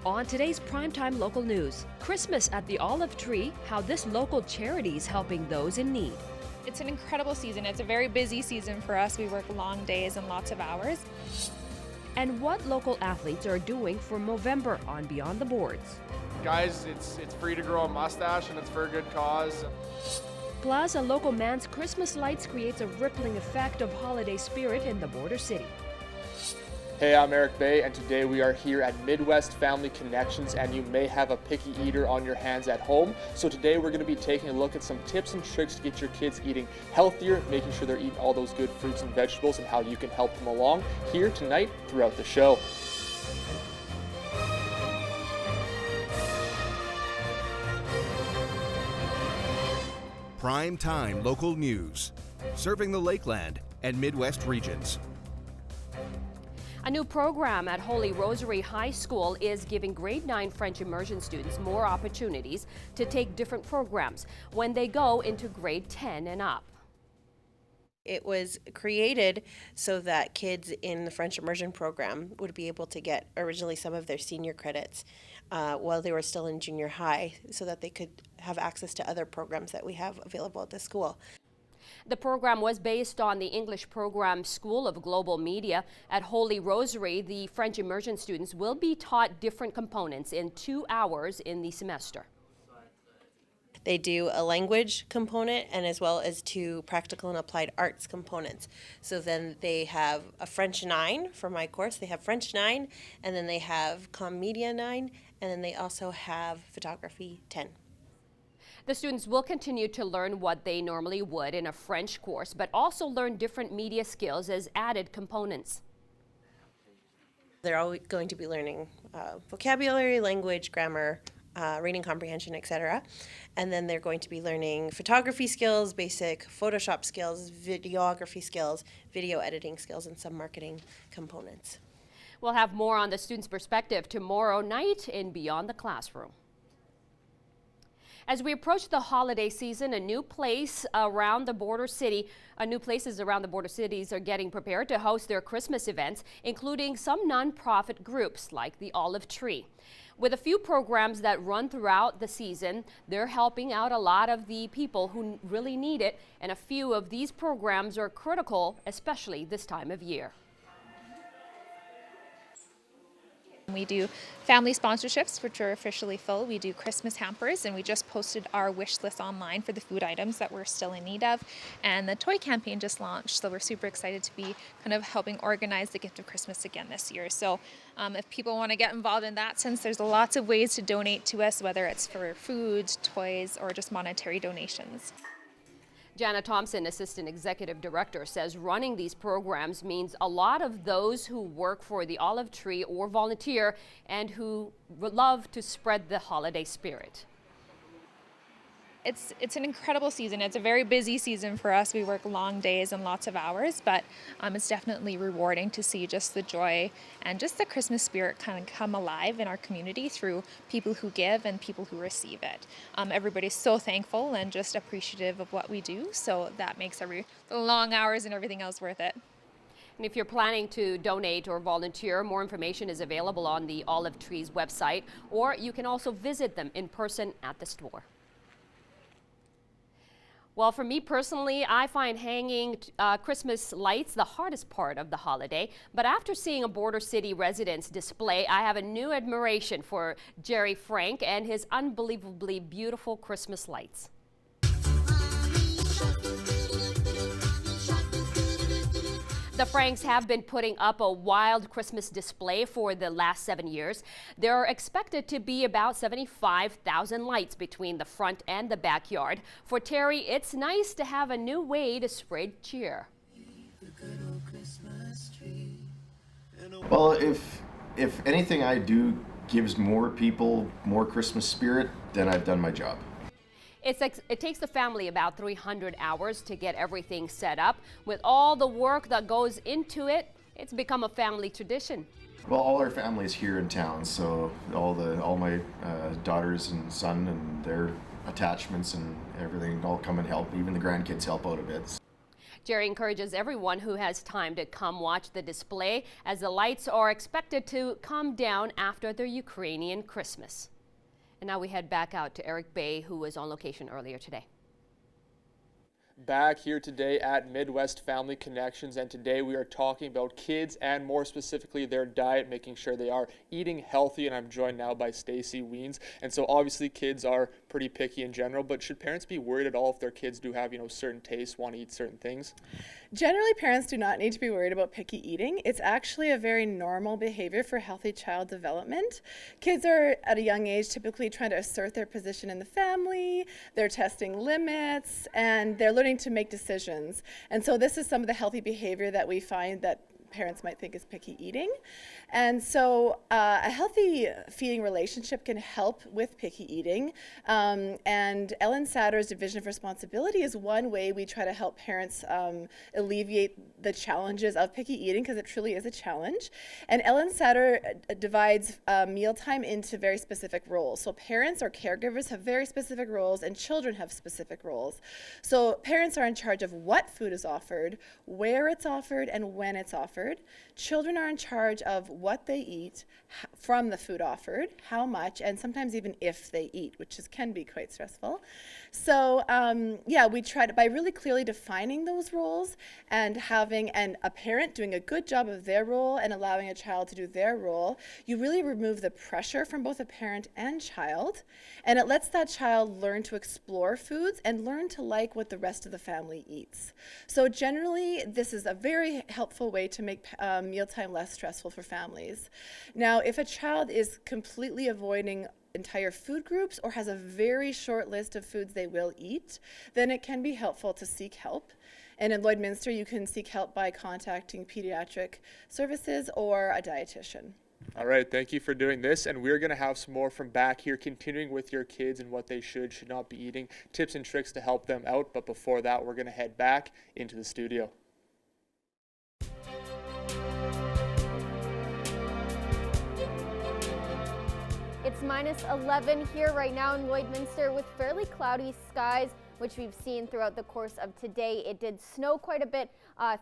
On today's Primetime Local News, Christmas at the Olive Tree, how this local charity is helping those in need. It's an incredible season. It's a very busy season for us. We work long days and lots of hours. And what local athletes are doing for Movember on Beyond the Boards. Guys, it's free to grow a mustache and it's for a good cause. Plus, a local man's Christmas lights creates a rippling effect of holiday spirit in the border city. Hey, I'm Eric Bay, and today we are here at Midwest Family Connections, and you may have a picky eater on your hands at home. So today we're going to be taking a look at some tips and tricks to get your kids eating healthier, making sure they're eating all those good fruits and vegetables, and how you can help them along here tonight throughout the show. Prime Time Local News, serving the Lakeland and Midwest regions. A new program at Holy Rosary High School is giving grade 9 French immersion students more opportunities to take different programs when they go into grade 10 and up. It was created so that kids in the French immersion program would be able to get originally some of their senior credits while they were still in junior high, so that they could have access to other programs that we have available at the school. The program was based on the English program School of Global Media. At Holy Rosary, the French immersion students will be taught different components in 2 hours in the semester. They do a language component and as well as 2 practical and applied arts components. So then they have a French 9 for my course. They have French 9, and then they have Comm Media 9, and then they also have Photography 10. The students will continue to learn what they normally would in a French course, but also learn different media skills as added components. They're all going to be learning vocabulary, language, grammar, reading comprehension, etc. And then they're going to be learning photography skills, basic Photoshop skills, videography skills, video editing skills, and some marketing components. We'll have more on the students' perspective tomorrow night in Beyond the Classroom. As we approach the holiday season, new places around the border cities are getting prepared to host their Christmas events, including some nonprofit groups like the Olive Tree. With a few programs that run throughout the season, they're helping out a lot of the people who really need it, and a few of these programs are critical, especially this time of year. We do family sponsorships, which are officially full. We do Christmas hampers, and we just posted our wish list online for the food items that we're still in need of. And the toy campaign just launched, so we're super excited to be kind of helping organize the gift of Christmas again this year. So if people want to get involved in that sense, there's lots of ways to donate to us, whether it's for food, toys, or just monetary donations. Jana Thompson, Assistant Executive Director, says running these programs means a lot of those who work for the Olive Tree or volunteer and who would love to spread the holiday spirit. It's an incredible season. It's a very busy season for us. We work long days and lots of hours, but it's definitely rewarding to see just the joy and just the Christmas spirit kind of come alive in our community through people who give and people who receive it. Everybody's so thankful and just appreciative of what we do, so that makes the long hours and everything else worth it. And if you're planning to donate or volunteer, more information is available on the Olive Tree's website, or you can also visit them in person at the store. Well, for me personally, I find hanging Christmas lights the hardest part of the holiday. But after seeing a Border City resident's display, I have a new admiration for Jerry Frank and his unbelievably beautiful Christmas lights. The Franks have been putting up a wild Christmas display for the last 7 years. There are expected to be about 75,000 lights between the front and the backyard. For Terry, it's nice to have a new way to spread cheer. Well, if anything I do gives more people more Christmas spirit, then I've done my job. It takes the family about 300 hours to get everything set up. With all the work that goes into it, it's become a family tradition. Well, all our family is here in town, so all my daughters and son and their attachments and everything all come and help. Even the grandkids help out a bit. Jerry encourages everyone who has time to come watch the display, as the lights are expected to come down after the Ukrainian Christmas. And now we head back out to Eric Bay, who was on location earlier today. Back here today at Midwest Family Connections, and today we are talking about kids and more specifically their diet, making sure they are eating healthy. And I'm joined now by Stacey Weens. And so obviously kids are pretty picky in general, but should parents be worried at all if their kids do have, certain tastes, want to eat certain things? Generally, parents do not need to be worried about picky eating. It's actually a very normal behavior for healthy child development. Kids are at a young age typically trying to assert their position in the family, they're testing limits, and they're learning to make decisions. And so this is some of the healthy behavior that we find that parents might think is picky eating. And so a healthy feeding relationship can help with picky eating. And Ellen Satter's Division of Responsibility is one way we try to help parents alleviate the challenges of picky eating, because it truly is a challenge. And Ellen Satter divides mealtime into very specific roles. So parents or caregivers have very specific roles, and children have specific roles. So parents are in charge of what food is offered, where it's offered, and when it's offered. Children are in charge of what they eat from the food offered, how much, and sometimes even if they eat, which can be quite stressful. So we try to, by really clearly defining those roles and having a parent doing a good job of their role and allowing a child to do their role, you really remove the pressure from both a parent and child, and it lets that child learn to explore foods and learn to like what the rest of the family eats. So generally, this is a very helpful way to make mealtime less stressful for families. Now, if a child is completely avoiding entire food groups or has a very short list of foods they will eat, then it can be helpful to seek help. And in Lloydminster, you can seek help by contacting pediatric services or a dietitian. All right, thank you for doing this, and we're going to have some more from back here, continuing with your kids and what they should not be eating, tips and tricks to help them out. But before that, we're going to head back into the studio. It's minus 11 here right now in Lloydminster with fairly cloudy skies, which we've seen throughout the course of today. It did snow quite a bit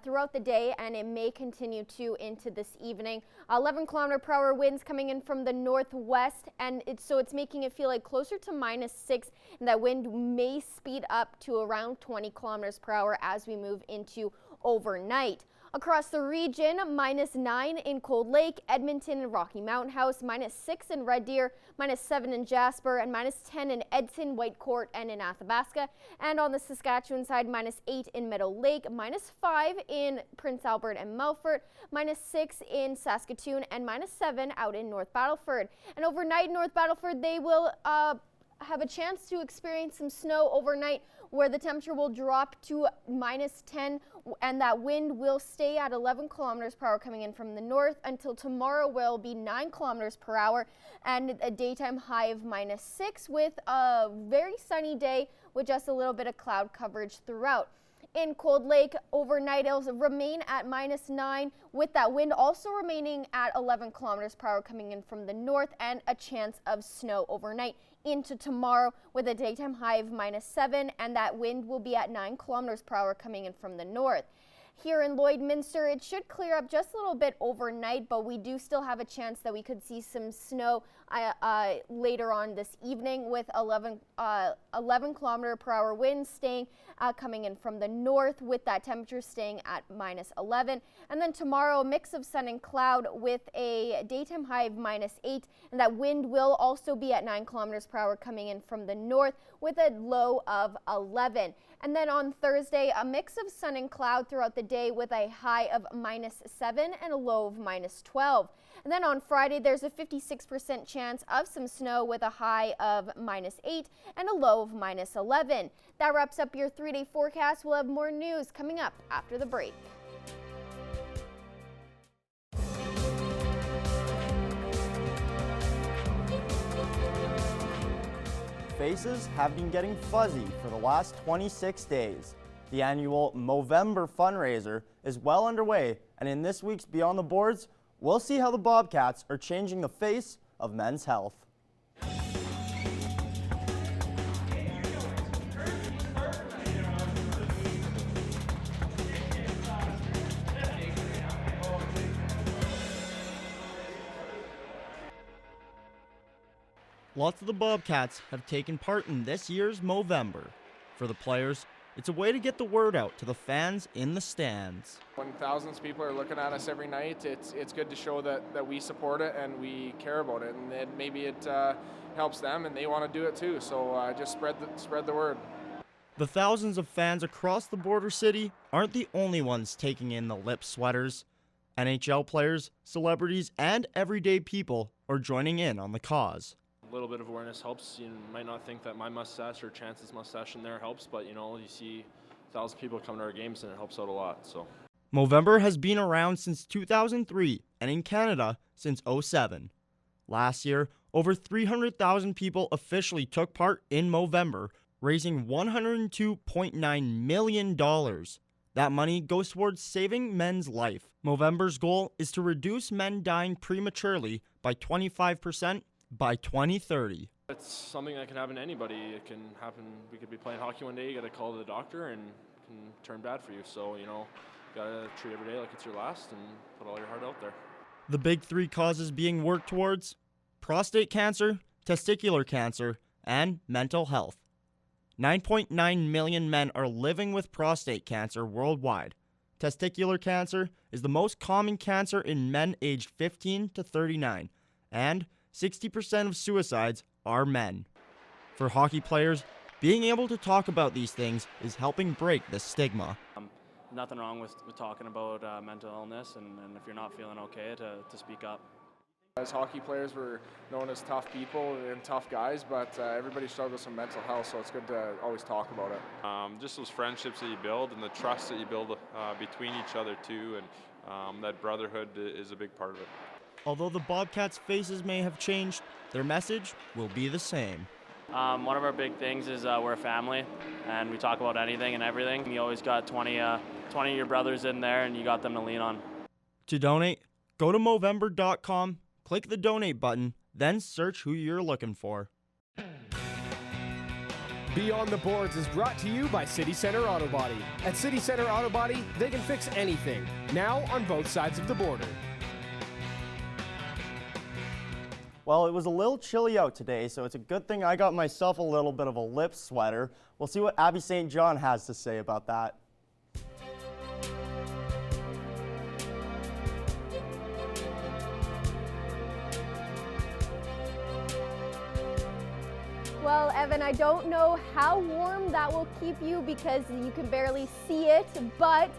throughout the day, and it may continue to into this evening. 11-kilometer-per-hour winds coming in from the northwest, and it's making it feel like closer to -6, and that wind may speed up to around 20 kilometers per hour as we move into overnight. Across the region, -9 in Cold Lake, Edmonton and Rocky Mountain House, -6 in Red Deer, -7 in Jasper, and -10 in Edson, Whitecourt, and in Athabasca. And on the Saskatchewan side, -8 in Meadow Lake, -5 in Prince Albert and Melfort, -6 in Saskatoon, and -7 out in North Battleford. And overnight in North Battleford, they will have a chance to experience some snow overnight, where the temperature will drop to -10, and that wind will stay at 11 kilometers per hour coming in from the north until tomorrow, where it will be 9 kilometers per hour and a daytime high of -6, with a very sunny day with just a little bit of cloud coverage throughout. In Cold Lake, overnight it'll remain at -9, with that wind also remaining at 11 kilometers per hour coming in from the north, and a chance of snow overnight into tomorrow with a daytime high of -7, and that wind will be at 9 kilometers per hour coming in from the north. Here in Lloydminster, it should clear up just a little bit overnight, but we do still have a chance that we could see some snow later on this evening, with 11 kilometer per hour winds staying coming in from the north, with that temperature staying at -11. And then tomorrow, a mix of sun and cloud with a daytime high of -8, and that wind will also be at 9 kilometers per hour coming in from the north with a low of 11. And then on Thursday, a mix of sun and cloud throughout the day with a high of -7 and a low of -12. And then on Friday, there's a 56% chance of some snow with a high of -8 and a low of -11. That wraps up your 3-day forecast. We'll have more news coming up after the break. Faces have been getting fuzzy for the last 26 days. The annual Movember fundraiser is well underway, and in this week's Beyond the Boards, we'll see how the Bobcats are changing the face of men's health. Lots of the Bobcats have taken part in this year's Movember. For the players, it's a way to get the word out to the fans in the stands. When thousands of people are looking at us every night, it's good to show that we support it and we care about it, and maybe it helps them and they want to do it too. So just spread the word. The thousands of fans across the border city aren't the only ones taking in the lip sweaters. NHL players, celebrities, and everyday people are joining in on the cause. A little bit of awareness helps. You might not think that my mustache or Chance's mustache in there helps, but you see 1,000 people come to our games and it helps out a lot. So Movember has been around since 2003 and in Canada since 2007. Last year, over 300,000 people officially took part in Movember, raising $102.9 million. That money goes towards saving men's life. Movember's goal is to reduce men dying prematurely by 25% by 2030. it's something that can happen to anybody. It can happen. We could be playing hockey one day, you got to call the doctor, and it can turn bad for you. So, you got to treat every day like it's your last and put all your heart out there. The big three causes being worked towards: prostate cancer, testicular cancer, and mental health. 9.9 million men are living with prostate cancer worldwide. Testicular cancer is the most common cancer in men aged 15 to 39, and 60% of suicides are men. For hockey players, being able to talk about these things is helping break the stigma. Nothing wrong with talking about mental illness, and if you're not feeling okay, to speak up. As hockey players, we're known as tough people and tough guys, but everybody struggles with mental health, so it's good to always talk about it. Just those friendships that you build and the trust that you build between each other too, and that brotherhood is a big part of it. Although the Bobcats' faces may have changed, their message will be the same. One of our big things is we're a family, and we talk about anything and everything. You always got 20 of your brothers in there, and you got them to lean on. To donate, go to Movember.com, click the donate button, then search who you're looking for. Beyond the Boards is brought to you by City Center Auto Body. At City Center Auto Body, they can fix anything, now on both sides of the border. Well, it was a little chilly out today, so it's a good thing I got myself a little bit of a lip sweater. We'll see what Abby St. John has to say about that. Well, Evan, I don't know how warm that will keep you because you can barely see it, but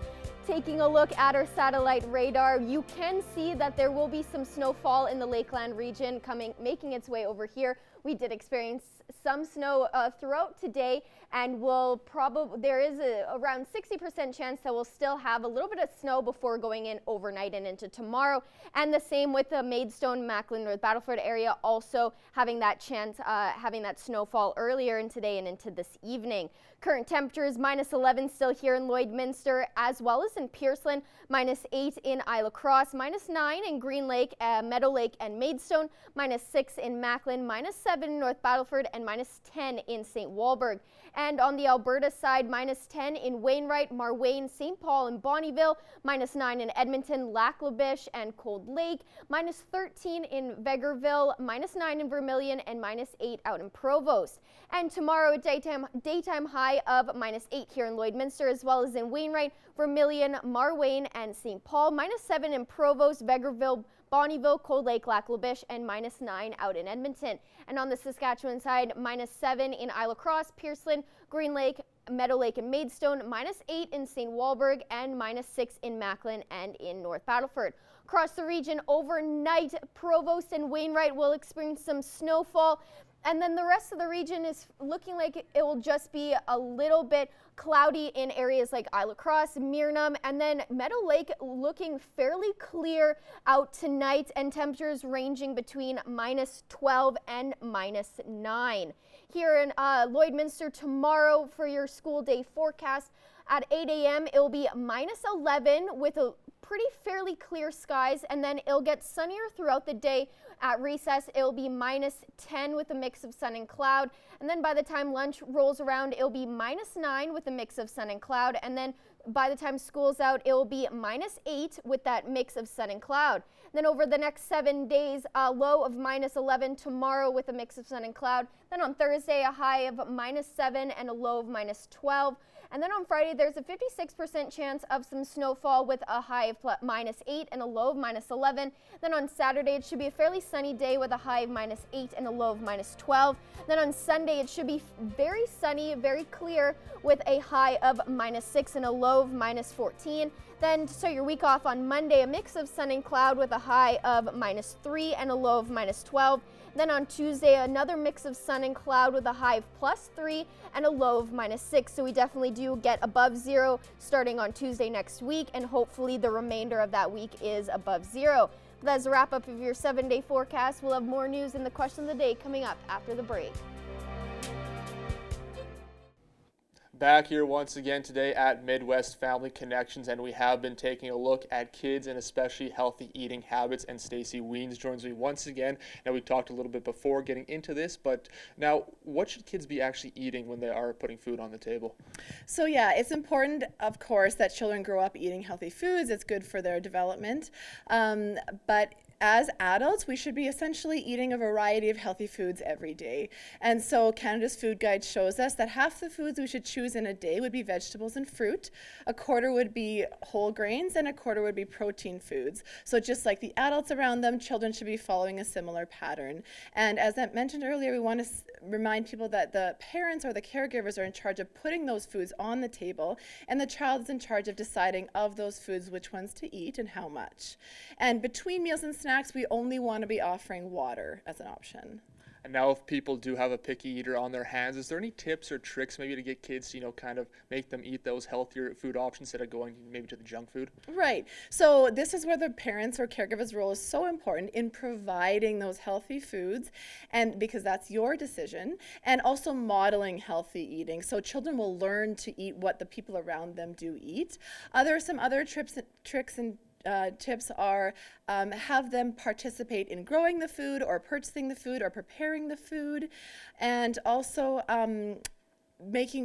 taking a look at our satellite radar, you can see that there will be some snowfall in the Lakeland region making its way over here. We did experience some snow throughout today, and there is around 60% chance that we'll still have a little bit of snow before going in overnight and into tomorrow. And the same with the Maidstone, Macklin, North Battleford area, also having that chance, having that snowfall earlier in today and into this evening. Current temperatures -11 still here in Lloydminster, as well as in Pearceland, -8 in Isla Cross, -9 in Green Lake, Meadow Lake and Maidstone, -6 in Macklin, -7 in North Battleford, and -10 in St. Walburg. And on the Alberta side, -10 in Wainwright, Marwayne, St. Paul and Bonnyville, -9 in Edmonton, Lac La Biche and Cold Lake, -13 in Vegreville, -9 in Vermilion, and -8 out in Provost. And tomorrow, a daytime high of -8 here in Lloydminster, as well as in Wainwright, Vermilion, Marwayne, and St. Paul, -7 in Provost, Vegreville, Bonnyville, Cold Lake, Lac La Biche, and -9 out in Edmonton. And on the Saskatchewan side, -7 in Isla Cross, Pearceland, Green Lake, Meadow Lake and Maidstone, -8 in St. Walburg, and -6 in Macklin and in North Battleford. Across the region overnight, Provost and Wainwright will experience some snowfall. And then the rest of the region is looking like it will just be a little bit cloudy in areas like Isla Cross, Mirnam, and then Meadow Lake looking fairly clear out tonight, and temperatures ranging between -12 and -9. Here in Lloydminster tomorrow for your school day forecast at 8 a.m. it will be -11 with a pretty fairly clear skies, and then it'll get sunnier throughout the day. At recess, it'll be -10 with a mix of sun and cloud. And then by the time lunch rolls around, it'll be -9 with a mix of sun and cloud. And then by the time school's out, it'll be -8 with that mix of sun and cloud. Then over the next 7 days, a low of -11 tomorrow with a mix of sun and cloud. Then on Thursday, a high of -7 and a low of -12. And then on Friday, there's a 56% chance of some snowfall with a high of -8 and a low of -11. Then on Saturday, it should be a fairly sunny day with a high of -8 and a low of -12. Then on Sunday, it should be very sunny, very clear with a high of -6 and a low of -14. Then to start your week off on Monday, a mix of sun and cloud with a high of -3 and a low of -12. Then on Tuesday, another mix of sun and cloud with a high of +3 and a low of -6. So we definitely do get above zero starting on Tuesday next week, and hopefully the remainder of that week is above zero. But that's a wrap up of your 7-day forecast. We'll have more news in the question of the day coming up after the break. Back here once again today at Midwest Family Connections, and we have been taking a look at kids and especially healthy eating habits, and Stacey Weens joins me once again. Now, we talked a little bit before getting into this, but now what should kids be actually eating when they are putting food on the table? So yeah, it's important, of course, that children grow up eating healthy foods. It's good for their development, but as adults, we should be essentially eating a variety of healthy foods every day. And so Canada's Food Guide shows us that half the foods we should choose in a day would be vegetables and fruit, a quarter would be whole grains, and a quarter would be protein foods. So just like the adults around them, children should be following a similar pattern. And as I mentioned earlier, we want to remind people that the parents or the caregivers are in charge of putting those foods on the table, and the child is in charge of deciding of those foods which ones to eat and how much. And between meals and snacks, we only want to be offering water as an option. And now if people do have a picky eater on their hands, is there any tips or tricks maybe to get kids to, kind of make them eat those healthier food options instead of going maybe to the junk food? Right. So this is where the parents or caregivers' role is so important in providing those healthy foods, and because that's your decision, and also modeling healthy eating. So children will learn to eat what the people around them do eat. There are some other tricks and tips are have them participate in growing the food or purchasing the food or preparing the food, and also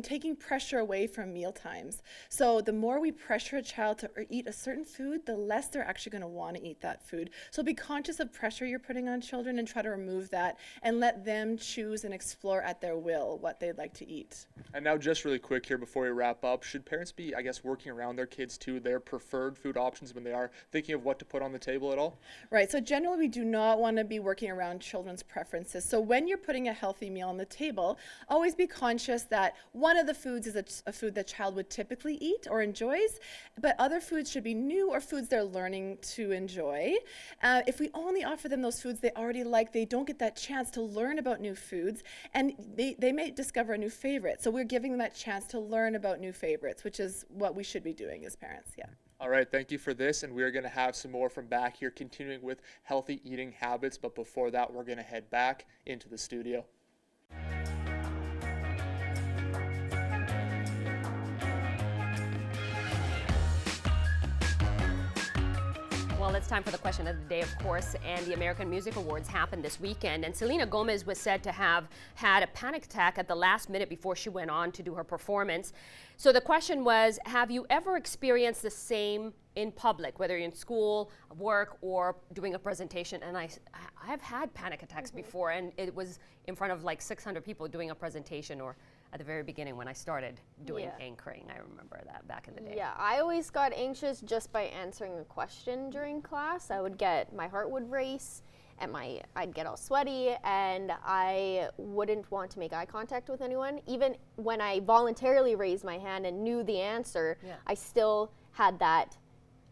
taking pressure away from meal times. So the more we pressure a child to eat a certain food, the less they're actually going to want to eat that food. So be conscious of pressure you're putting on children and try to remove that and let them choose and explore at their will what they'd like to eat. And now just really quick here before we wrap up, should parents be, working around their kids to their preferred food options when they are thinking of what to put on the table at all? Right, so generally we do not want to be working around children's preferences. So when you're putting a healthy meal on the table, always be conscious that one of the foods is a food that child would typically eat or enjoys, but other foods should be new or foods they're learning to enjoy. If we only offer them those foods they already like, they don't get that chance to learn about new foods, and they may discover a new favorite. So we're giving them that chance to learn about new favorites, which is what we should be doing as parents, yeah. All right, thank you for this, and we're going to have some more from back here, continuing with healthy eating habits, but before that, we're going to head back into the studio. Well, it's time for the question of the day, of course, and the American Music Awards happened this weekend, and Selena Gomez was said to have had a panic attack at the last minute before she went on to do her performance. So the question was, have you ever experienced the same in public, whether you're in school, work, or doing a presentation? And I have had panic attacks before, and it was in front of like 600 people doing a presentation, or at the very beginning when I started doing anchoring. I remember that back in the day. Yeah, I always got anxious just by answering a question during class. My heart would race, and I'd get all sweaty, and I wouldn't want to make eye contact with anyone. Even when I voluntarily raised my hand and knew the answer, I still had that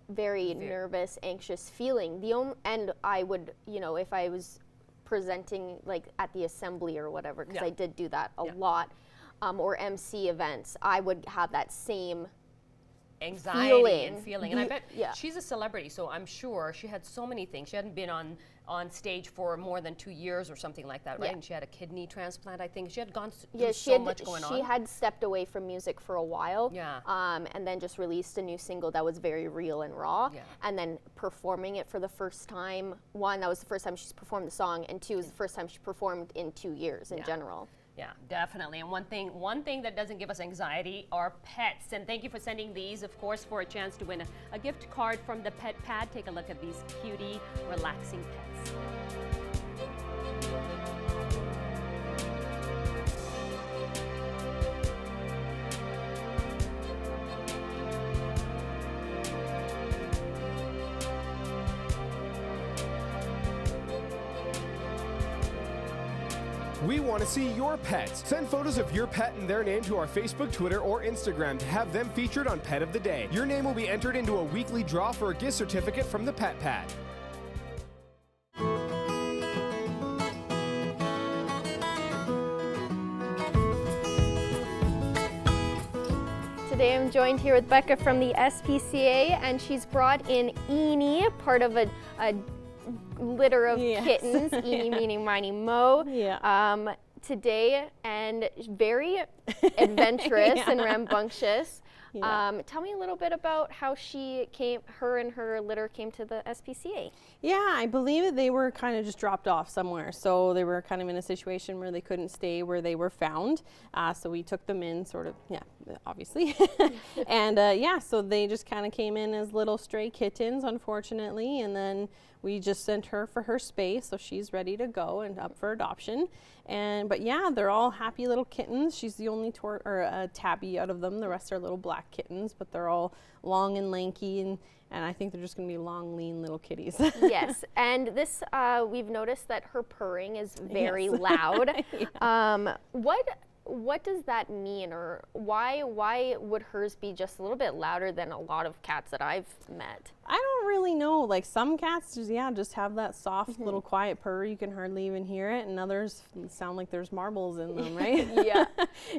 very nervous, anxious feeling. And I would, if I was presenting like at the assembly or whatever, because I did do that a lot, or MC events, I would have that same anxiety and feeling. And I bet she's a celebrity, so I'm sure she had so many things. She hadn't been on stage for more than 2 years or something like that, right? And she had a kidney transplant, I think. She had gone through so much going on. She had stepped away from music for a while, and then just released a new single that was very real and raw, and then performing it for the first time. One, that was the first time she's performed the song, and two, it was the first time she performed in 2 years in general. Yeah, definitely. And one thing that doesn't give us anxiety are pets. And thank you for sending these, of course, for a chance to win a gift card from the Pet Pad. Take a look at these cutie, relaxing pets. We want to see your pets. Send photos of your pet and their name to our Facebook, Twitter, or Instagram to have them featured on Pet of the Day. Your name will be entered into a weekly draw for a gift certificate from the Pet Pad. Today I'm joined here with Becca from the SPCA, and she's brought in Eenie, part of a litter of kittens, Eenie meaning Miney Mo, today, and very adventurous and rambunctious. Tell me a little bit about how her and her litter came to the SPCA. Yeah, I believe that they were kind of just dropped off somewhere. So they were kind of in a situation where they couldn't stay where they were found. So we took them in obviously. And so they just kind of came in as little stray kittens, unfortunately. And then we just sent her for her space. So she's ready to go and up for adoption. But yeah, they're all happy little kittens. She's the only tabby out of them. The rest are little black kittens, but they're all long and lanky, and I think they're just going to be long, lean little kitties. Yes, and this we've noticed that her purring is very loud. What does that mean, or why would hers be just a little bit louder than a lot of cats that I've met? I don't really know. Like some cats just have that soft little quiet purr. You can hardly even hear it, and others sound like there's marbles in them, right? Yeah.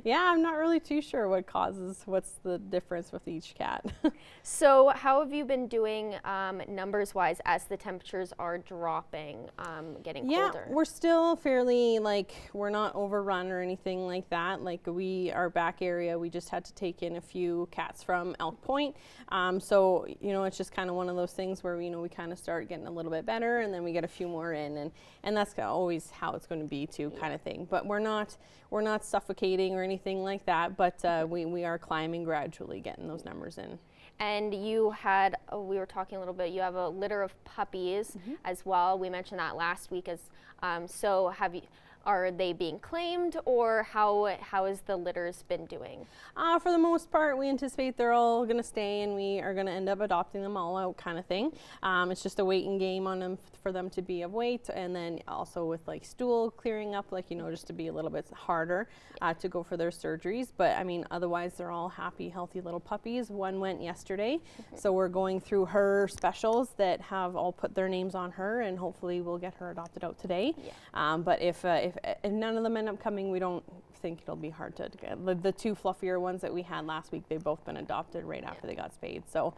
Yeah, I'm not really too sure what's the difference with each cat. So how have you been doing numbers wise as the temperatures are dropping, getting colder? Yeah, we're still fairly, we're not overrun or anything like that. Our back area, we just had to take in a few cats from Elk Point. So, it's just kind of one of those things where, we kind of start getting a little bit better, and then we get a few more in, and that's always how it's going to be too, kind of thing. But we're not suffocating or anything like that, but we are climbing gradually, getting those numbers in. And you had, we were talking a little bit, you have a litter of puppies as well. We mentioned that last week. So are they being claimed, or how has the litters been doing? For the most part, we anticipate they're all going to stay, and we are going to end up adopting them all out, kind of thing. It's just a waiting game on them for them to be of weight, and then also with stool clearing up, just to be a little bit harder to go for their surgeries. But otherwise they're all happy, healthy little puppies. One went yesterday, so we're going through her specials that have all put their names on her, and hopefully we'll get her adopted out today. But if none of them end up coming, we don't think it'll be hard to get. The two fluffier ones that we had last week, they've both been adopted right after they got spayed. So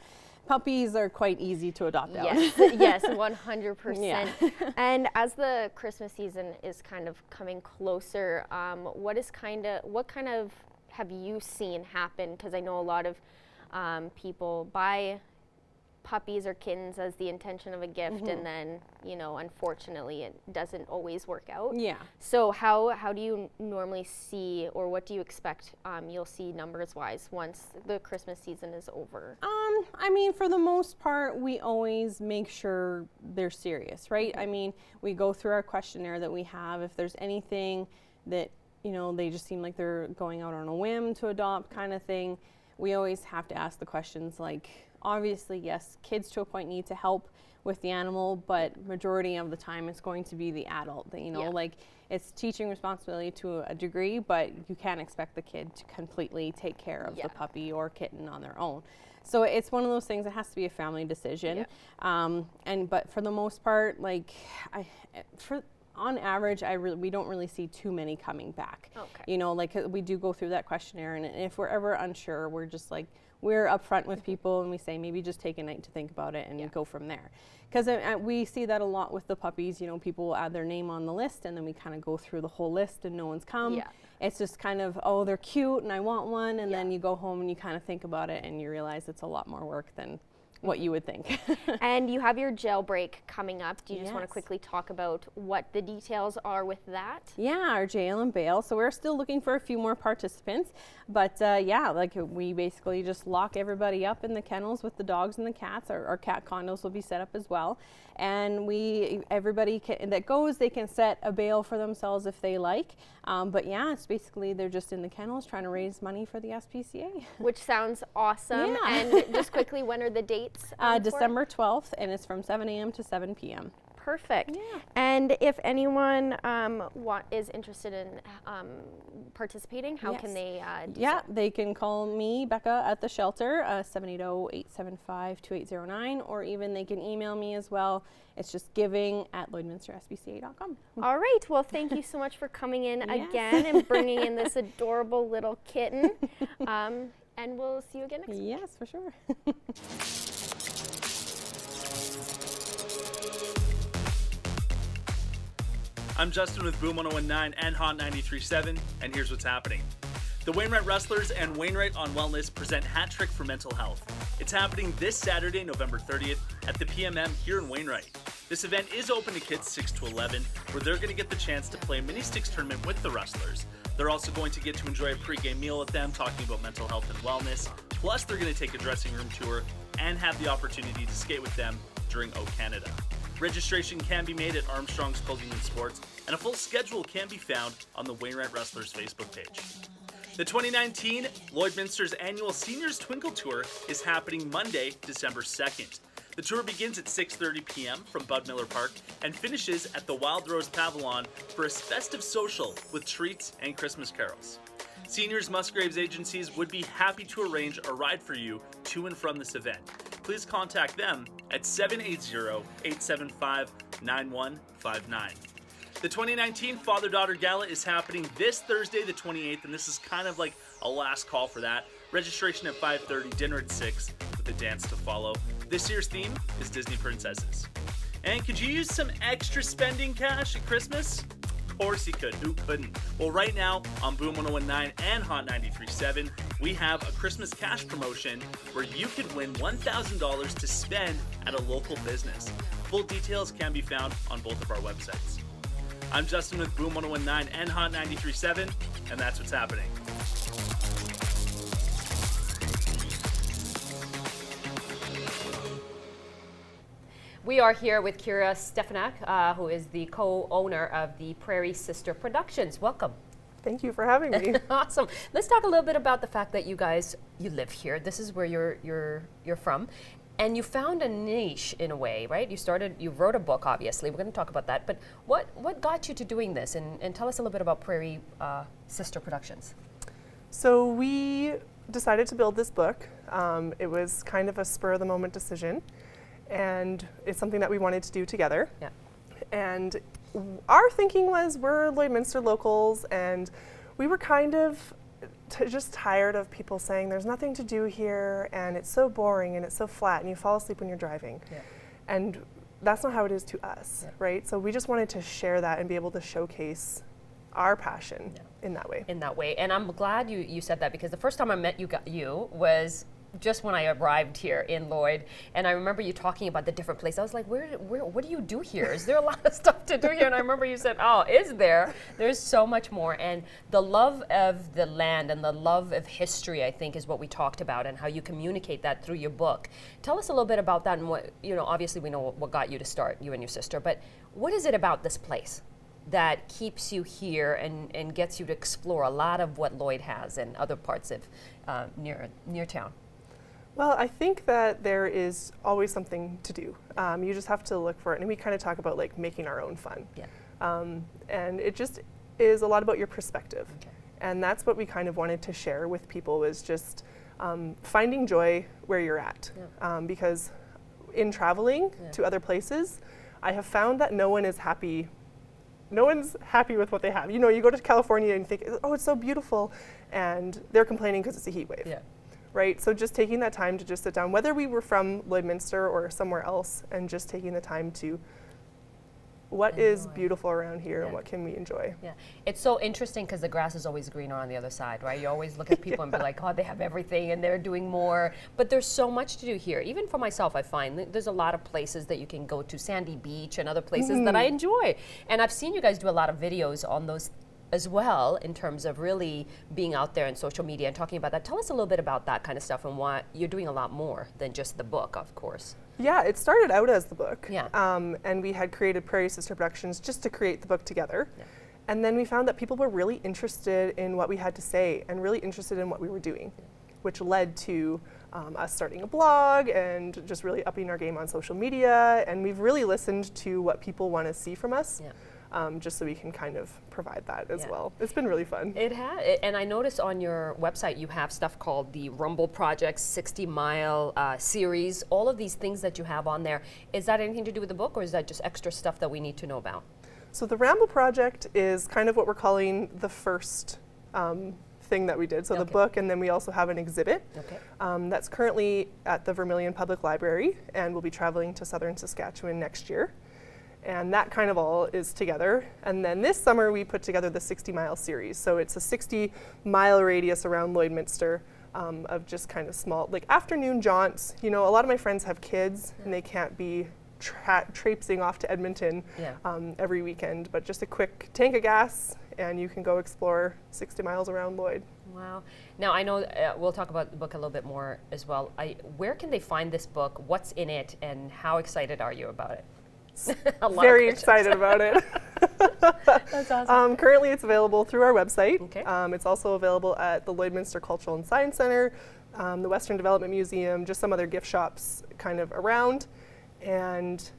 puppies are quite ezy to adopt out. Yes, 100%. Yeah. And as the Christmas season is kind of coming closer, what kind of have you seen happen? Because I know a lot of people buy puppies or kittens as the intention of a gift, and then unfortunately it doesn't always work out. Yeah. So how do you normally see, or what do you expect you'll see numbers wise once the Christmas season is over? For the most part, we always make sure they're serious, right? We go through our questionnaire that we have. If there's anything that they just seem like they're going out on a whim to adopt, kind of thing, we always have to ask the questions like, obviously, yes, kids to a point need to help with the animal, but majority of the time it's going to be the adult. It's teaching responsibility to a degree, but you can't expect the kid to completely take care of the puppy or kitten on their own. So it's one of those things that has to be a family decision. But for the most part, on average, we don't really see too many coming back. Okay. We do go through that questionnaire, and if we're ever unsure, we're just we're upfront with people, and we say maybe just take a night to think about it and go from there. Because we see that a lot with the puppies. People will add their name on the list, and then we kind of go through the whole list, and no one's come. Yeah. It's just kind of, oh, they're cute, and I want one, and then you go home and you kind of think about it, and you realize it's a lot more work than what you would think. And you have your jailbreak coming up. Do you just want to Yes. quickly talk about what the details are with that? Yeah, our jail and bail. So we're still looking for a few more participants, but yeah, like we basically just lock everybody up in the kennels with the dogs and the cats. Our cat condos will be set up as well, and everybody that goes, they can set a bail for themselves if they like. But yeah, it's basically they're just in the kennels trying to raise money for the SPCA. Which sounds awesome. Yeah. And just quickly, when are the dates? for it? December 12th, and it's from 7 a.m. to 7 p.m. Perfect. Yeah. And if anyone is interested in participating, how can they do Yeah, so? they can call me, Becca, at the shelter, 780-875-2809, or even they can email me as well. It's just giving@lloydminstersbca.com. All right. Well, thank you so much for coming in Yes. again and bringing in this adorable little kitten. And we'll see you again next week. Yes, for sure. I'm Justin with Boom 1019 and Hot 93.7, and here's what's happening. The Wainwright Wrestlers and Wainwright on Wellness present Hat Trick for Mental Health. It's happening this Saturday, November 30th at the PMM here in Wainwright. This event is open to kids 6 to 11, where they're going to get the chance to play a mini sticks tournament with the wrestlers. They're also going to get to enjoy a pregame meal with them, talking about mental health and wellness. Plus, they're going to take a dressing room tour and have the opportunity to skate with them during O Canada. Registration can be made at Armstrong's Clothing and Sports, and a full schedule can be found on the Wainwright Wrestlers Facebook page. The 2019 Lloydminster's annual Seniors Twinkle Tour is happening Monday, December 2nd. The tour begins at 6:30 p.m. from Bud Miller Park and finishes at the Wild Rose Pavilion for a festive social with treats and Christmas carols. Seniors Musgraves agencies would be happy to arrange a ride for you to and from this event. Please contact them at 780-875-9159. The 2019 Father-Daughter Gala is happening this Thursday, the 28th, and this is kind of like a last call for that. Registration at 5:30, dinner at 6, with a dance to follow. This year's theme is Disney Princesses. And could you use some extra spending cash at Christmas? Of course you could. Who couldn't? Well, right now on Boom 1019 and Hot 93.7, we have a Christmas cash promotion where you could win $1,000 to spend at a local business. Full details can be found on both of our websites. I'm Justin with Boom 1019 and Hot 93.7, and that's what's happening. We are here with Kira Stefanak, who is the co-owner of the Prairie Sister Productions. Welcome. Thank you for having me. Awesome. Let's talk a little bit about the fact that you live here. This is where you're from. And you found a niche in a way, right? You wrote a book, obviously. We're going to talk about that. But what got you to doing this? And tell us a little bit about Prairie Sister Productions. So we decided to build this book. It was kind of a spur of the moment decision. And it's something that we wanted to do together. Yeah. And our thinking was we're Lloydminster locals, and we were kind of just tired of people saying there's nothing to do here and it's so boring and it's so flat and you fall asleep when you're driving. Yeah. And that's not how it is to us, right? So we just wanted to share that and be able to showcase our passion in that way. In that way. And I'm glad you said that, because the first time I met you was just when I arrived here in Lloyd, and I remember you talking about the different places. I was like, what do you do here? Is there a lot of stuff to do here? And I remember you said, oh, is there? There's so much more. And the love of the land and the love of history, I think, is what we talked about, and how you communicate that through your book. Tell us a little bit about that, and what, obviously we know what got you to start, you and your sister, but what is it about this place that keeps you here and gets you to explore a lot of what Lloyd has and other parts of near town? Well, I think that there is always something to do. You just have to look for it. And we kind of talk about like making our own fun. Yeah. And it just is a lot about your perspective. Okay. And that's what we kind of wanted to share with people, was just finding joy where you're at. Yeah. Because in traveling to other places, I have found that no one is happy. No one's happy with what they have. You go to California and think, oh, it's so beautiful. And they're complaining because it's a heat wave. Yeah. Right, so just taking that time to just sit down, whether we were from Lloydminster or somewhere else, and just taking the time to What is beautiful around here and what can we enjoy? Yeah, it's so interesting because the grass is always greener on the other side, right? You always look at people and be like, oh, they have everything and they're doing more. But there's so much to do here. Even for myself, I find there's a lot of places that you can go to, Sandy Beach and other places that I enjoy. And I've seen you guys do a lot of videos on those as well, in terms of really being out there in social media and talking about that. Tell us a little bit about that kind of stuff and why you're doing a lot more than just the book, of course. Yeah, it started out as the book. Yeah. And we had created Prairie Sister Productions just to create the book together. Yeah. And then we found that people were really interested in what we had to say and really interested in what we were doing, which led to us starting a blog and just really upping our game on social media. And we've really listened to what people want to see from us. Yeah. Just so we can kind of provide that as well. It's been really fun. It has, and I noticed on your website you have stuff called the Rumble Project 60-mile series. All of these things that you have on there, is that anything to do with the book, or is that just extra stuff that we need to know about? So the Ramble Project is kind of what we're calling the first thing that we did. So the book, and then we also have an exhibit that's currently at the Vermilion Public Library, and we'll be traveling to southern Saskatchewan next year. And that kind of all is together. And then this summer we put together the 60-mile series. So it's a 60-mile radius around Lloydminster of just kind of small, like afternoon jaunts. You know, a lot of my friends have kids and they can't be traipsing off to Edmonton every weekend, but just a quick tank of gas and you can go explore 60 miles around Lloyd. Wow. Now I know we'll talk about the book a little bit more as well. Where can they find this book? What's in it? And how excited are you about it? Very excited about it. That's awesome. Currently it's available through our website. Okay. It's also available at the Lloydminster Cultural and Science Centre, the Western Development Museum, just some other gift shops kind of around. And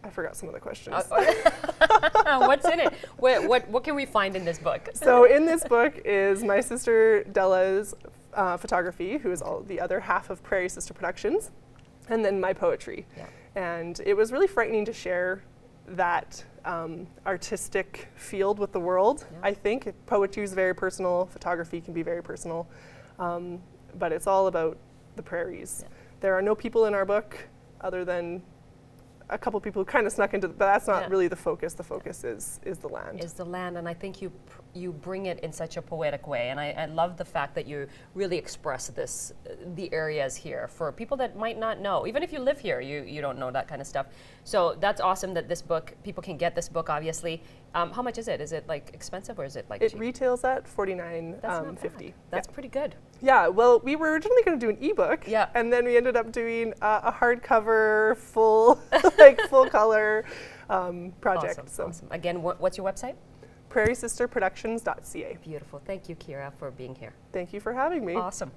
I forgot some of the questions. What's in it? What can we find in this book? So in this book is my sister Della's photography, who is all the other half of Prairie Sister Productions, and then my poetry. Yeah. And it was really frightening to share that artistic field with the world. Yeah. I think poetry is very personal, photography can be very personal, but it's all about the prairies. Yeah. There are no people in our book other than a couple people who kind of snuck into, but that's not really the focus. The focus is the land. Is the land, and I think you bring it in such a poetic way, and I love the fact that you really express this, the areas here for people that might not know. Even if you live here, you don't know that kind of stuff. So that's awesome that this book, people can get this book, obviously. How much is it? Is it like expensive or is it like It cheap? retails at $49.50. That's pretty good. Yeah, well, we were originally going to do an ebook, and then we ended up doing a hardcover, full color project. Awesome. So. Again, what's your website? PrairieSisterProductions.ca. Beautiful. Thank you, Kira, for being here. Thank you for having me. Awesome.